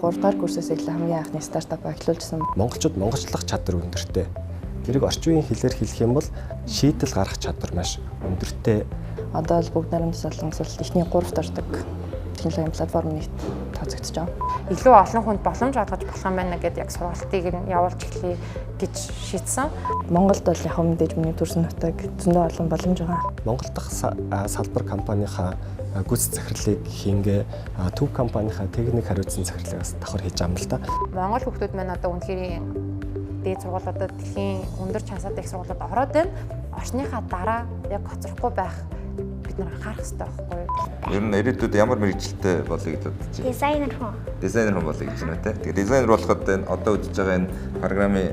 3 дугаар курсээс эхлээ хамгийн анхны стартап эхлүүлжсэн. Монголчууд монголчлох чадвар өндөртэй. Тэрийг орчин үеийн хэлээр хэлэх юм бол шийдэл гаргах чадвар маш өндөртэй. Одоо л бүгд наримд солонгосол эхний 3-т ордог технологийн платформ нэгт тооцогдож байгаа. Илүү олон хүнд боломж олгож болох юм байна гэдээ яг сургалтыг нь явуулж эхлэе гэж шийдсэн. Монголд бол яг мэдээж миний төрсөн нутаг зөндөө олон боломж байгаа. Монгол дахь салбар компанийнхаа гүйц захирлыг хийнгээ төв компанийнхаа техник хариуцсан захирлагаас давхар хийж байгаа юм л да. Монгол хүмүүс маань одоо үнэхээр дээд сургуулиудад дэлхийн өндөр чансаатай их сургуулиуд ороод байна. Орсныхаа дараа яг хоцрохгүй байх бид нар анхаарах хэрэгтэй байхгүй юу? Ер нь ирээдүйд ямар мэргэжилтэй болъё гэж бодож байна? Дизайнер хүн. Дизайнер хүн болъё гэж байна те. Тэгээ дизайнер болоход одоо үзэж байгаа энэ програмын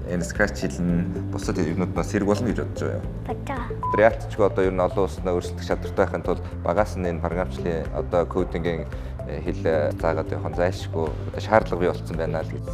энэ scratch хэлэн бусад юмнуудаас хэрэг болно гэж бодож байгаа юм. Бодож байгаа. React ч одоо ер нь олон улсад өрсөлдөх шалралтай байхын тулд багаас нь энэ програмчлалын одоо кодингийн хэл заагаад явах нь зайлшгүй шаардлага бий болсон байна л гэж.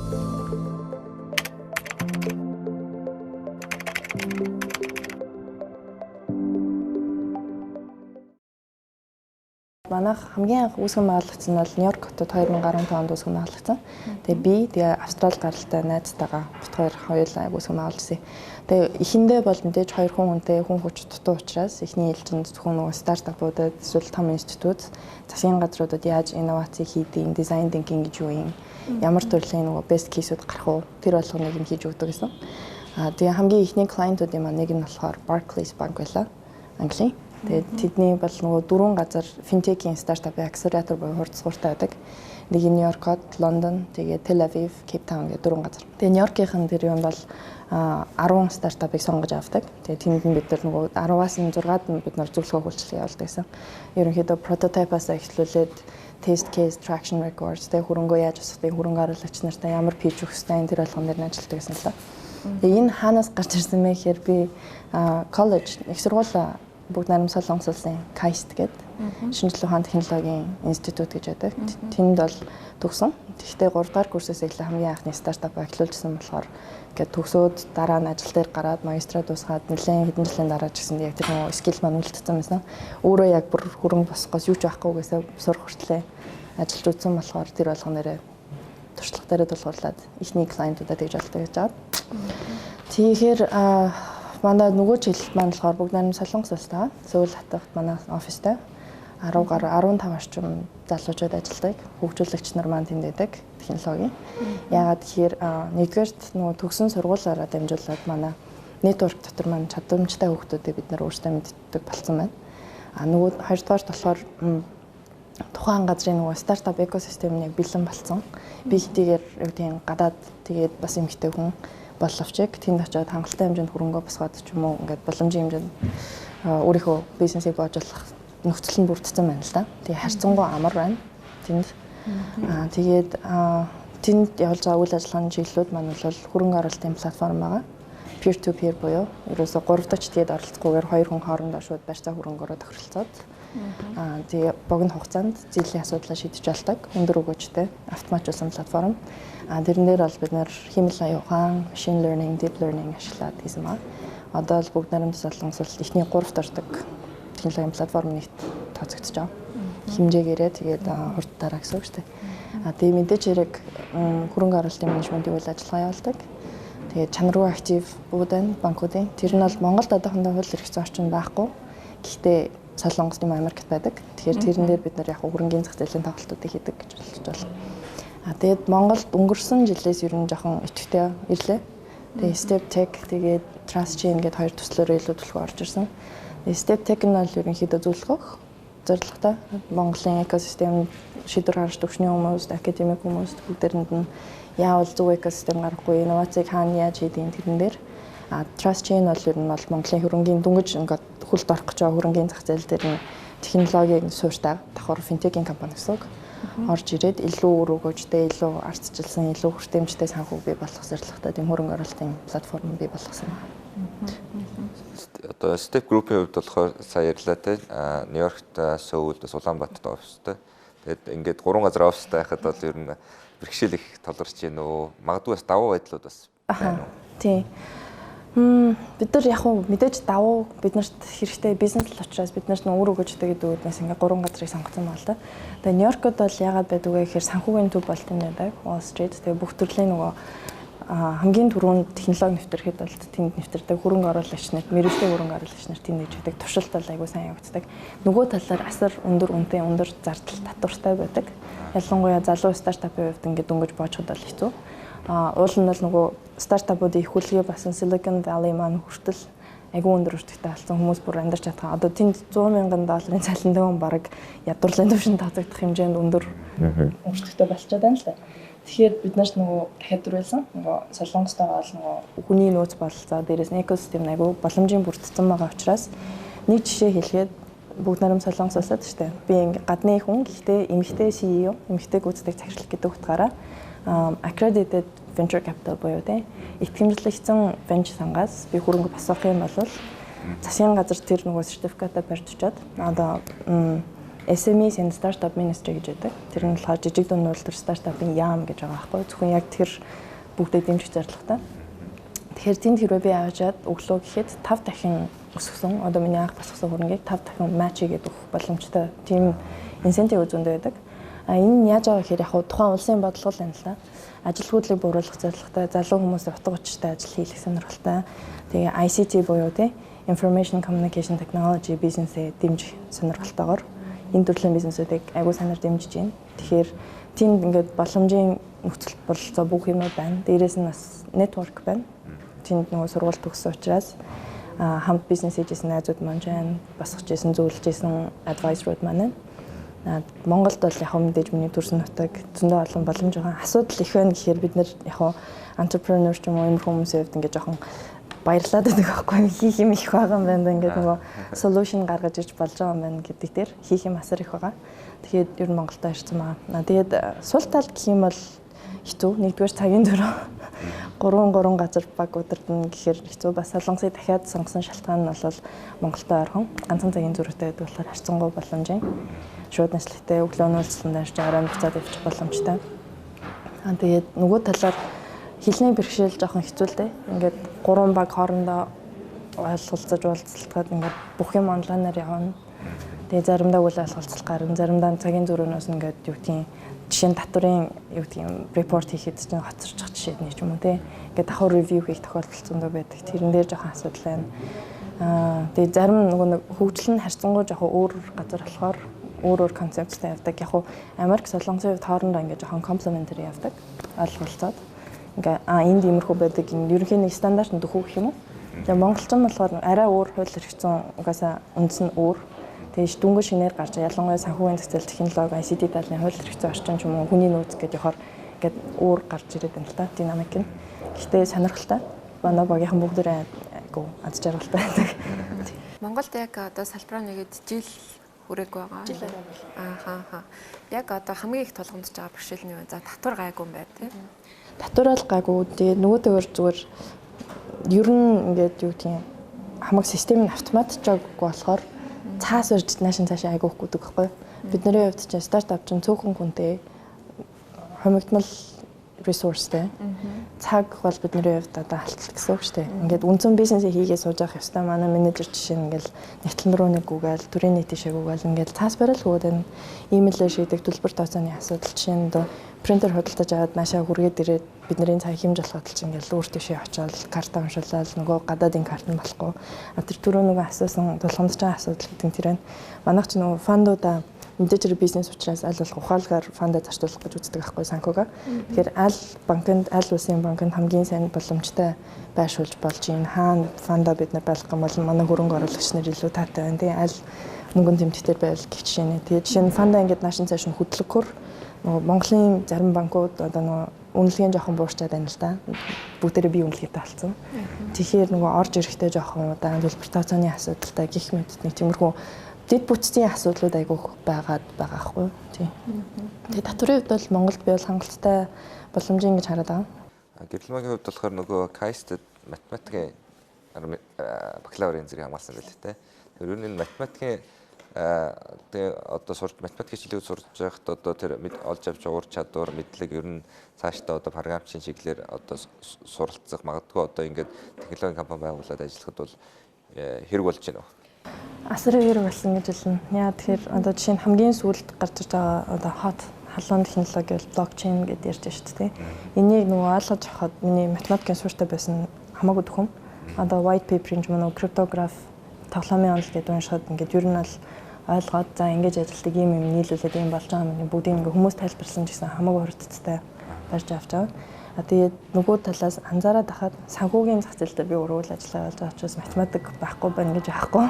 Манайх хамгийн анх үүсгэн байгуулагдсан нь бол Нью-Йорк хотод 2015 онд үүсгэн байгуулагдсан. Тэгээ Австрали гаралтай найзтайгаа бит хоёулаа үүсгэн байгуулсан. Тэгээ эхэндээ бол мэдээж 2 хүнтэй хүн хүч дутуу учраас эхний ээлжинд зөвхөн нөгөө стартапуудад эсвэл том институт засгийн газруудад яаж инновац хийдэг, дизайн тинкинг гэж юу юм, ямар төрлийн нөгөө best case-уд гарах уу, тэр болгоныг нь хийж өгдөг гэсэн. Тэгээ хамгийн ихний клиентуудын маань нэг нь болохоор Barclays банк байлаа. Английн. Тэгээд тэдний бол нөгөө 4 газар финтекийн стартапын акселератор буюу хурцгууртай байдаг. Нэг нь Нью-Йоркод, Лондон, тэгээд Тель Авив, Кейптаун гэх 4 газар. Тэгээд Нью-Йоркийн тэр юм бол 10 стартапыг сонгож авдаг. Тэгээд тэнд нь бид нар нөгөө 10-аас нь 6-ад нь бид нар зөвлөгөө үйлчлэл явуулдаг гэсэн. Ерөнхийдөө прототипаас эхлүүлээд test case, traction records, тэгээд хөрөнгөө яаж усахыг, хөрөнгө оруулагч нартай ямар pitch өгөх ёстой энэ тэр болгон дээр нь ажилладаг гэсэн л. Тэгээд энэ хаанаас гарч ирсэн бэ гэхээр би коллеж их сургууль бүгд нарийн солонгос улсын KAIST гэдэг шинжлэх ухааны технологийн институт гэж байдаг. Тэнд бол төгсөн. Тэгэхдээ 3 дугаар курсээс эхлээ хамгийн анхны стартап эхлүүлжсэн болохоор ингээд төгсөөд дараа нь ажил дээр гараад магистраа дуусгаад нэлээд хэдэн жилийн дараа ч гэсэн яг тэр нөгөө скил маань үлдсэн байсан. Өөрөө яг бүр хөрөнгө босгохоос юу ч авахгүйгээсээ сурах хүртлээр ажиллаж үзсэн болохоор тэр болгонороо туршлага дээрээ тулгуурлаад ихний клиентуудад тэгж олдог гэж байгаа. Тэгэхээр манай нөгөө жилд маань болохоор бүгд нарийн солонгос улстай. Сөүл хатагт манай офистай 15 орчим залуучууд ажилладаг. Хөгжүүлэгч нар маань тэнд байдаг технологийн. Яагаад тэгэхээр нэгдүгээрт нөгөө төгсөн сургуулаараа дамжуулаад манай network дотор маань чадамжтай хүүхдүүдийг бид нар өөрсдөө мэддэг болсон байна. Нөгөө хоёрдугаарт болохоор тухайн газрын нөгөө стартап экосистемийг бэлэн болсон. Би хэдийгээр юу тийм гадаад тэгээд бас эмхтэй хүн боловч тэнд очиод хангалттай хэмжээнд хөрөнгө босгоод ч юм уу ингээд боломжийн хэмжээнд өөрийнхөө бизнесийг боожуулах нөхцөл нь бүрдсэн байна л да. Тэгээ харьцангуй амар байна. Тэнд тэгээд тэнд явуулж байгаа үйл ажиллагааны чиглэлүүд маань бол хөрөнгө оруулалтын платформ байгаа. Peer to peer буюу ерөөсө 3 дахь тэгээд оролцохгүйгээр 2 хүн хоорондоо шууд барьцаа хөрөнгөөрөө тохиролцоод тэгээ богино хугацаанд зээлийн асуудлаа шийдэж болдог. Өндөр өгөөжтэй автоматжуулсан платформ. Тэрэн дээр бол бид нэр хэмэл аян ухаан, machine learning, deep learning ашиглаад хийсэн байна. Одоо л бүгд наримд солонгос улсад эхний 3-т ордог технологийн платформ нэгт тооцогдож байгаа. Хэмжээгээрээ тэгээд хурд дараа гэсэн үг шүү дээ. Тэгээ мэдээж хэрэг хөрөнгө оруулалтын менежментийн үйл ажиллагаа явуулдаг. Тэгээд чанаргүй актив бууд байна банкуудын. Тэр нь бол Монголд одоохондоо хууль эрх зүйн орчин байхгүй. Гэхдээ Солонгосны Америкт байдаг. Тэгэхээр тэрэн дээр бид нар яг хөрөнгөний зах зээлийн тоглолтуудыг хийдэг гэж болж байна. Тэгээд Монголд өнгөрсөн жилээс ер нь жоохон идэвхтэй ирлээ. Тэгээд StepTech тэгээд TrustChain гэдэг хоёр төслөөр илүү төлөв орж ирсэн. Тэгээд StepTech нь бол ерөнхийдөө зөвлөх зорилготой Монголын экосистем шийдвэр гаргаж төвчний хүмүүст, академик хүмүүст бүгдээрэнд нь яавал зөв экосистем гаргахгүй, инновацийг хаана яаж хийдийн тэрэн дээр TrustChain бол ер нь бол Монголын хөрөнгөний дүнгиж ингээд хөлд орох гэж байгаа хөрөнгөний зах зээл дээр нь технологийн суурьтай давхар финтекийн компани гэсэн үг. Орж ирээд илүү үр өгөөжтэй, илүү ардчилсан, илүү хүртээмжтэй санхүү бий болох зорилготой тийм хөрөнгө оруулалтын платформ бий болгосон байна. Одоо Step Group-ийн хувьд болохоор сая ярьлаа те Нью-Йоркт, Сөүлд, Улаанбаатарт офистай. Тэгээд ингээд 3 газар офистай байхад бол ер нь бэрхшээл их толорч гин үү? Магадгүй бас давуу байдлууд бас байна уу? Тийм. Бид нар яг уу мэдээж давуу биднэрт хэрэгтэй бизнес л учраас бид нарт өөр өгөөжтэй гэдэг үгнээс ингээ 3 газрыг сонгосон байна л да. Тэгээ Нью-Йоркод бол яагаад байдаг вэ гэхээр санхүүгийн төв болт юм байдаг. Wall Street тэгээ бүх төрлийн нөгөө хамгийн түрүүнд технологи нэвтрэхэд бол тэнд нэвтэрдэг хөрөнгө оруулагч нар, мэргэжлийн хөрөнгө оруулагч нар тэнд нэгж байдаг. Туршилт бол айгүй сайн явагддаг. Нөгөө талаар асар өндөр үнэтэй өндөр зардал татвартай байдаг. Ялангуяа залуу стартапын хувьд ингээ дөнгөж боочход бол хэцүү. Уул нь бол нөгөө стартапуудын их хүлгээ басан Silicon Valley маань хүртэл айгүй өндөр өртөгтэй болсон хүмүүс бүр амьдарч чадхаа. Одоо тэнд $100,000 цалинтай бараг ядуурлын төвшөнд тооцогдох хэмжээнд өндөр өртөгтэй болчиход байна л да. Тэгэхээр бид нарт нөгөө дахиад дөрвөлсэн нөгөө солонгостойгоо бол нөгөө хүний нөөц бололцоо дээрээс нь экосистем айгүй боломжийн бүрдсэн байгаа учраас нэг жишээ хэлгээд бүгд нарийн солонгос улсад шүү дээ. Би ингээ гадны хүн гэхдээ эмэгтэй CEO, эмэгтэй гүйцэтгэх захирал гэдэг утгаараа accredited venture capital буюу итгэмжлэгдсэн венчур сангаас би хөрөнгө босгох юм бол засгийн газар тэр нөгөө сертификатаа барьж очоод одоо SMEs and Startup Ministry гэж байдаг. Тэр нь болохоор жижиг дунд үйлдвэр стартапын яам гэж байгаа байхгүй. Зөвхөн яг тэр бүгдээ дэмжих зорилготой. Тэгэхээр тэнд хэрвээ би аваад өглөө гэхэд 5 дахин өсгсөн. Одоо миний анх босгосон хөрөнгийг 5 дахин матч хийгээд өгөх боломжтой. Тийм инсентив зөндөө байдаг. Энэ нь яаж байгаа гэхээр яг тухайн улсын бодлого л юм л да. Ажил хөдлөлийг бууруулах зорилготой, залуу хүмүүсийн утга учиртай ажил хийх сонирхолтой. Тэгээ ICT буюу Information Communication Technology бизнесээ дэмжих сонирхолтойгоор энэ төрлийн бизнесүүдийг аягүй санаар дэмжиж байна. Тэгэхээр тэнд ингээд боломжийн нөхцөл бололцоо бүх юм байна. Дээрээс нь бас network байна. Тэнд нөгөө сургууль төгссөн учраас хамт бизнес хийжсэн найзууд маань байна. Босгож исэн, зөвлөж исэн advisor-ууд маань. Монголд бол яг мэдээж миний төрсөн нутаг зөндөө олон боломж байгаа. Асуудал их байна гэхээр бид нэр яг entrepreneur ч юм уу энэ хүмүүсийн хувьд ингээд жоохон баярлаад байдаг байхгүй хийх юм их байгаа юм байна. Ингээд нөгөө solution гаргаж ирж болж байгаа юм байна гэдэг дээр хийх юм асар их байгаа. Тэгээд ер нь Монголдо ирсэн маа. Тэгээд сул тал гэх юм бол хэцүү. Нэгдүгээр цагийн дөрөв 3 газар баг удирдна гэхээр хэцүү. Бас солонгосыг дахиад сонгосон шалтгаан нь бол Монголдо ойрхон ганцхан цагийн зөрүүтэй байдаг болохоор харьцангуй боломжийн шууд нэслэгтэй өглөөний үйлчлэн дээрч оройн буцаад явчих боломжтой. Тэгээд нөгөө талаар хэлний бэрхшээл жоохон хэцүү л дээ. Ингээд 3 баг хоорондоо ойлголцож уулзалтгаад ингээд бүх юм онлайнаар явна. Тэгээд заримдаа үл ойлголцол гарна, заримдаа цагийн зөрөөнөөс ингээд юу гэдгийг жишээ нь татварын юу гэдгийг репорт хийхэд чинь хоцорчих жишээ нь ч юм уу те. Ингээд давхар ревю хийх тохиолдол зөндөө байдаг. Тэрэн дээр жоохон асуудал байна. Тэгээд зарим нөгөө хөгжил нь харьцангуй жоохон өөр газар болохоор өөр концепттэй явдаг. Яг нь Америк солонгосын хувьд хоорондоо ингээд жоохон комплементари явдаг. Ойлголцоод. Ингээ энд иймэрхүү байдаг юм. Ерөнхийн нэг стандарт нь дөхөв гэх юм уу? Тэгээ монголчин болохоор арай өөр хууль эрх зүйн угаасаа үндэс нь өөр. Тэгээ дөнгөж шинээр гарч ялангуяа санхүүгийн зохицол технологи, ICT талын хууль эрх зүйн орчин ч юм уу хүний нөөц гэж яхаар ингээд өөр гарч ирээд байна л та динамик нь. Гэхдээ сонирхолтой. Манай багийнхан бүгдээ айгу аз жаргалтай байдаг. Монголд яг одоо салбараа нэгэд жил хүрээг байгаа. Ааха. Яг одоо хамгийн их тулгамдж байгаа бэрхшээл нь юу вэ? За татвар гайгүй юм байна тийм. Татварал гайгүй. Тэгээ нөгөөдөөр зүгээр ер нь ингээд юу тийм хамаг систем нь автоматжааг болохоор цаас өрж наашин цаашаа айгуух гэдэг байхгүй. Бидний хувьд чинь стартап чинь цөөхөн хүнтэй хомигдмал ресурстэй. Цаг бол бидний хувьд одоо алдтал гэсэн үг шүү дээ. Ингээд үнцэн бизнесээ хийгээд сууж явах ёстой. Манай менежер жишээ нь ингээл нэгтлэн руу нэг гүгээл төрийн нийт тишээ гүгээл ингээл цаас барил хөөд энэ имэйлээр шийдэг төлбөр тооцооны асуудал жишээ нь принтер худалдаж аваад наашаа хүргээд ирээд бидний цаг хэмж болох хөдөлж ингээл өөр тишээ очоод карта уншуулаад нөгөө гадаадын карт нь болохгүй. Тэр түрүү нөгөө асуусан тулгамдж байгаа асуудал гэдэг тэр байна. Манайх ч нөгөө фандуудаа мэдээж бизнес учраас аль болох ухаалгаар фандаа зарцуулах гэж үздэг байхгүй санхугаа. Тэгэхээр аль банкнд, аль улсын банкнд хамгийн сайн боломжтой байршуулж болж юм. Хаана фандаа бид нар байлгах юм бол манай хөрөнгө оруулагч нар илүү таатай байна. Тэгээ аль мөнгөнд тэмдэгтэр байвал гэх жишээ нэ. Тэгээ жишээ нь фандаа ингээд наашин цааш нь хөдлөхөөр нөгөө Монголын зарим банкуд одоо нөгөө үнэлгээ жоохон буурчаад байна л да. Бүгдээрээ бие үнэлгээтэй болсон. Тэгэхээр нөгөө орж ирэхдээ жоохон удаан төлбөр тооцооны асуудалтай гих мэт нэг тиймэрхүү дэд бүтцийн асуудлууд айгүйх байгаа байхгүй тий. Тэгээ татварын хувьд бол Монголд би бол хангалттай боломжийн гэж хараад байгаа. Гэрэлмагийн хувьд болохоор нөгөө KAIST-д математикийн бакалаврын зэрэг хамгаалсан байлээ те. Тэр ер нь математикийн тэгээ одоо сурч математикийн чиглэлийг сурч байхад одоо тэр олж авч уур чадвар мэдлэг ер нь цаашдаа одоо програмчийн чиглэлээр одоо суралцах магадгүй одоо ингээд технологийн компани байгуулад ажиллахад бол хэрэг болж байна уу? Асар хэрэг болсон гэж хэлнэ. Яа тэгэхээр одоо жишээ нь хамгийн сүүлд гарч ирж байгаа одоо hot халуун технологи бол блокчейн гэдээ ярьж байна шүү дээ. Энийг нөгөө ойлгож авахад миний математикийн суурьтай байсан хамаагүй төхөм. Одоо white paper-ын ч мөн криптограф тоглоомын онол гэдэг уншихад ингээд ер нь бол ойлгоод за ингэж ажилтдаг юм нийлүүлээд юм болж байгаа юм бүгдийг ингээ хүмүүс тайлбарласан гэсэн хамаагүй хурдцтай барьж авч байгаа. Тэгээд нөгөө талаас анзаараад ахад санхүүгийн зах зээл дээр би өрөөл ажиллаа болж байгаа учраас математик байхгүй байна гэж аахгүй.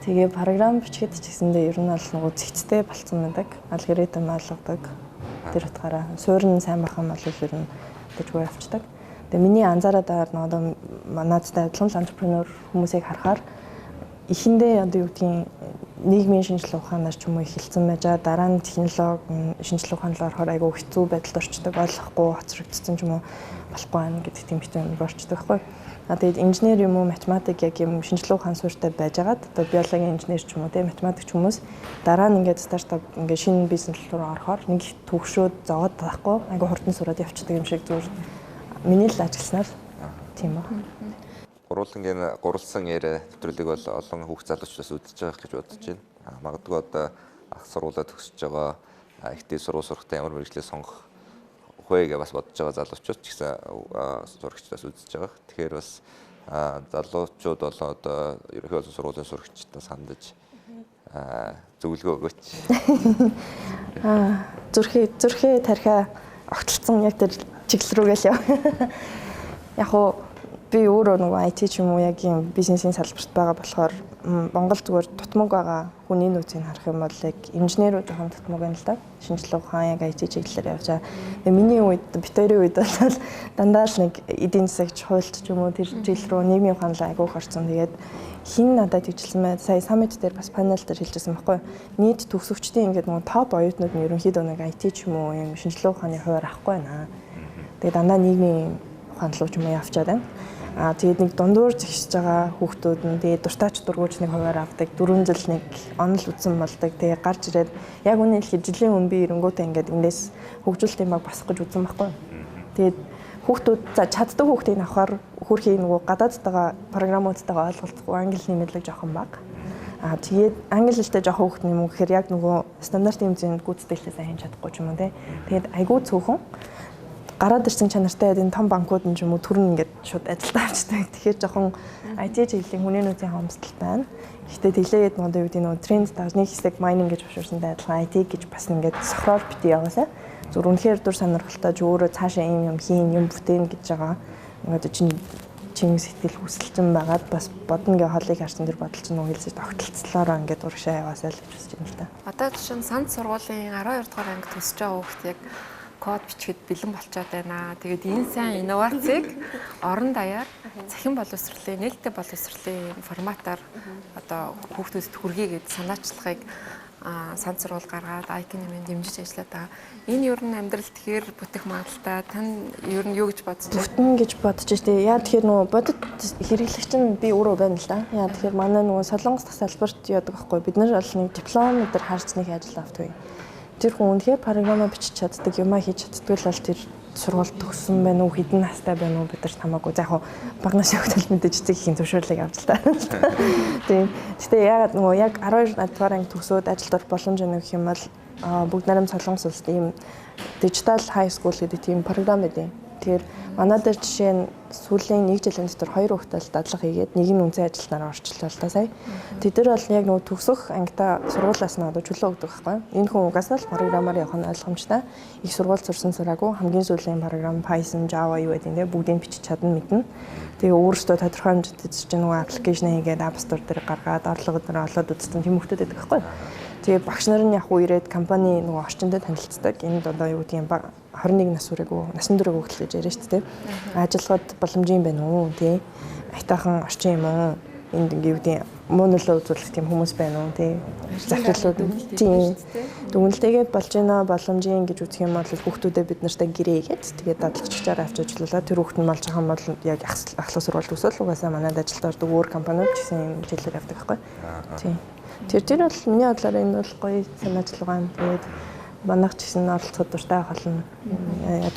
Тэгээ програм бичгээд ч гэсэндээ ер нь бол нөгөө зэгцтэй болцсон байдаг. Алгоритм ойлгодог. Тэр утгаараа суурь нь сайн байх юм бол ер нь дэжгүй авчдаг. Тэгээ миний анзаараад байгаа одоо наадтай адилхан entrepreneur хүмүүсийг харахаар эхэндээ одоо юу гэдгийг нийгмийн шинжилгээ ухаанаар ч юм уу эхэлсэн байж байгаа. Дараа нь технологи шинжилгээ ухаанаар орохоор айгүй хэцүү байдалд орчдөг, ойлгохгүй хоцрогдсон ч юм уу болохгүй байна гэдэг тийм хэвээр орчдөг байхгүй. Тэгээд инженер юм уу математик яг юм шинжилгээ ухаан суурьтай байжгаад одоо биологийн инженер ч юм уу тийм математикч хүмүүс дараа нь ингээд стартап ингээд шинэ бизнес руу орохоор нэг их төгшөөд зовоод байхгүй айгүй хурдан сураад явчихдаг юм шиг зүгээр миний л ажилласнаар тийм ба. Гурвангийн гурвалсан яриа нэвтрүүлэг бол олон хүүхд залуучдаас үзэж байгаа гэж бодож байна. Магадгүй одоо ах сургуулаа төгсөж байгаа ихтэй сургууль сурахтаа ямар мэргэжлээ сонгох вэ гэж бас бодож байгаа залуучууд ч гэсэн сурагчдаас үзэж байгаа. Тэгэхээр бас залуучууд болоо одоо ерөнхий болон сургуулийн сурагчдаа сандаж зөвлөгөө өгөөч. Зүрхээ тархиа огтлцсон яг тэр чиглэл рүүгээ л яв. Яг уу би өөрөө нөгөө IT ч юм уу яг юм бизнесийн салбарт байгаа болохоор Монгол зүгээр тутмаг байгаа хүний нөөцийг харах юм бол яг инженерүүд жоохон тутмаг байна л да. Шинжилгээ ухаан яг IT чиглэлээр явж байгаа. Тэгээ миний үед битэрийн үед бол дандаа л нэг эдийн засагч хуульч ч юм уу тэр чиглэл рүү нийгмийн ухаан л айгуух орсон. Тэгээд хин надад хичилсэн байд. Сая саммит дээр бас панел дээр хэлжсэн байхгүй. Нийт төгсөгчдийн ингээд нөгөө топ оюутнууд нь ерөнхийдөө нэг IT ч юм уу юм шинжилгээ ухааны хуваар авахгүй байна. Тэгээд дандаа нийгмийн ухаан руу ч юм уу явчаад байна. Тэгээд нэг дундуур зэгсэж байгаа хүүхдүүд нь тэгээд дуртаач дургуйч нэг хуваар авдаг 4 жил нэг онол үтсэн болдог. Тэгээд гарч ирээд яг үнэ хэлэхэд жилийн өмнө би эрэнгүүтээ ингээд эндээс хөгжүүлэлтийн баг басах гэж үзсэн байхгүй. Тэгээд хүүхдүүд за чаддаг хүүхдийг авахаар хөрхийн нөгөө гадаадтайгаа програмуудтайгаа ойлголцохгүй англи хэлний мэдлэг жоохон бага. Тэгээд англи хэлтэй жоохон хүүхд юм уу гэхээр яг нөгөө стандартын хэмжээнд гүйцэтгэлээ сайн хийж чадахгүй ч юм уу те. Тэгээд айгүй цөөхөн гараад ирсэн чанартай энэ том банкуд нь ч юм уу төрн ингээд шууд ажилдаа авчдаг. Тэгэхээр жоохон IT чиглэлийн хүний нөөцийн хомсдол байна. Гэхдээ тэглээгээд нөгөө юу гэдэг нь тренд дагаж нэг хэсэг майнинг гэж боширсантай адилхан IT гэж бас ингээд сохроор бити яваасаа. Зүр үнэхээр дур сонирхолтой ч өөрөө цаашаа юм хийн юм бүтээн гэж байгаа. Ингээд чинь сэтгэл хүсэлтэн байгаад бас бодногийн холыг харсан тэр бодол чинь нөгөө хэлсэж тогтолцлоороо ингээд урагшаа яваасаа л гэж үзэж байна л да. Одоо жишээ нь санд сургуулийн 12 дугаар анги төсөж байгаа хүүхд яг код бичихэд бэлэн болчиход байна. Тэгээд энэ сайн инновацийг орон даяар цахим боловсролын, нээлттэй боловсролын форматаар одоо хүүхдүүдэд хүргэе гэж санаачлагыг санд сургууль гаргаад IQ-ийн дэмжиж ажиллаад байгаа. Энэ ер нь амьдрал тэгэхээр бүтэх магадaltaй тань ер нь юу гэж бодож байна? Бүтэн гэж бодож штэ. Яа тэгэхээр нөгөө бодит хэрэглэгч нь би өөрөө байна л да. Яа тэгэхээр манай нөгөө Солонгос дах салбарт яадаг байхгүй. Бид нар бол нэг диплом өдр харж нэг ажил автдаг. Тэр хүн үнэхээр програмаа бичиж чаддаг, юмаа хийж чаддаг л тэр сургууль төгссөн байна уу, хэдэн настай байна уу бид нар хамаагүй. За яг багнаас хөвгөл мэдээж эцэг ихийн зөвшөөрлийг авч л та. Тийм. Гэтэ яг нөгөө яг 12 дугаар анги төгсөөд ажилд орох боломж өгөх юм бол бүгд нарийн Солонгос улсад ийм digital high school гэдэг тийм програм байдаг. Тэгэхээр манай дээр жишээ нь сүүлийн 1 жилийн дотор 2 хүүхдээ дадлага хийгээд нэг нь үнцэн ажилтнаар орчлоо л та сая. Тэд нар бол яг нөгөө төгсөх ангита сургуулиас нь одоо чөлөө өгдөг байхгүй. Энэ хүн угаасаа л програмаар явах нь ойлгомжтой. Их сургууль сурсан сураагүй хамгийн сүүлийн програм Python, Java юу гэдэг нэ бүгдийг бичиж чадна мэднэ. Тэгээ өөрөөсөө тодорхой хэмжээнд чинь нөгөө аппликейшн хийгээд App Store дээр гаргаад орлого дээр олоод үзсэн тийм хүмүүстэй байдаг байхгүй. Тэгээ багш нар нь яг уу ирээд компани нөгөө орчиндөө танилцдаг. Энд одоо юу гэдэг юм 21 нас хүрээгүй насан турш хөгжил гэж яриа шүү дээ. Ажиллахад боломжийн байна уу тий. Айтаахан орчин юм уу? Энд ингээ юу гэдэг муу нөлөө үзүүлэх тийм хүмүүс байна уу тий. Захирлууд тий. Дүнэлтэйгээ болж байна боломжийн гэж үзэх юм бол хүүхдүүдэд бид нартай гэрээгээд тэгээд дадлагчдаар авч ажиллуулаад тэр хүүхд нь болж байгаа юм бол яг ахлах сурвалж төсөөл угаасаа манайд ажилд ордог өөр компаниуд ч гэсэн юм хичээлээр авдаг байхгүй. Тий. Тэр бол миний бодлоор энэ бол гоё санаачлага юм. Тэгээд манайх ч гэсэн оролцоход дуртай болно.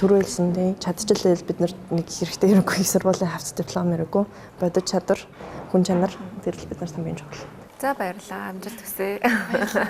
Түрүү хэлсэн тийм чадчихлаа бид нар нэг хэрэгтэй хэрэггүй их сургуулийн хавц диплом хэрэггүй. Бодож чадвар, хүн чанар тэр л бид нар хамгийн чухал. За баярлалаа. Амжилт хүсье. Баярлалаа.